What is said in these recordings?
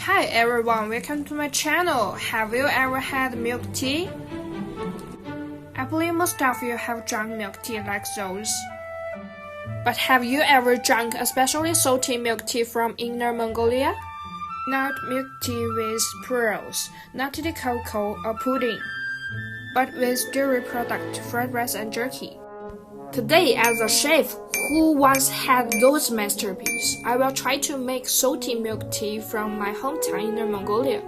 Hi everyone, welcome to my channel. Have you ever had milk tea? I believe most of you have drunk milk tea like those. But have you ever drunk especially salty milk tea from Inner Mongolia? Not milk tea with pearls, not the cocoa or pudding, but with dairy product, fried rice and jerky. Today, as a chef who once had those masterpieces, I will try to make salty milk tea from my hometown Inner Mongolia.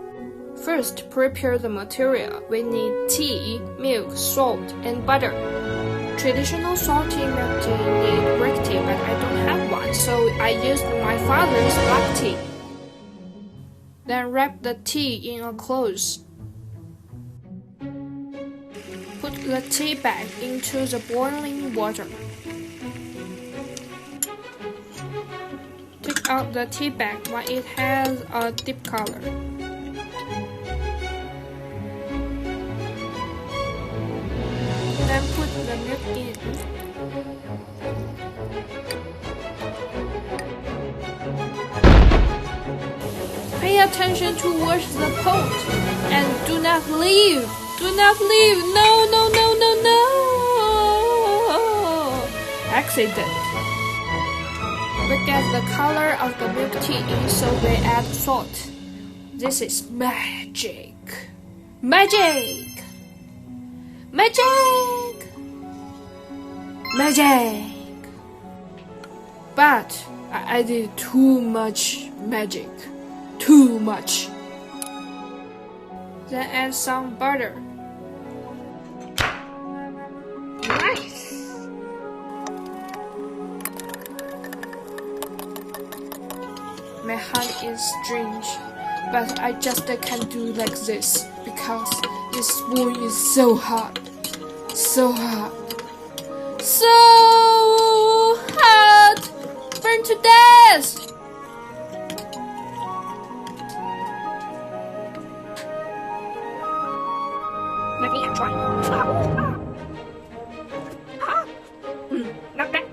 First, prepare the material. We need tea, milk, salt, and butter. Traditional salty milk tea need black tea, but I don't have one, so I used my father's black tea. Then wrap the tea in a cloth. Put the tea bag into the boiling water. Take out the tea bag when it has a deep color. Then put the milk in. Pay attention to wash the pot and do not leave. Do not leave! No, no, no, no, no! Accident. We get the color of the milk tea in, so we add salt. This is magic. Magic! Magic! Magic! But I added too much magic. Too much. Then add some butter. Nice! My hand is strange, but I just can't do like this because this spoon is so hot. So hot. So hot! Burn to death! Let me try. Not that.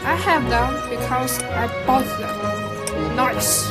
I have them because I bought them. Nice.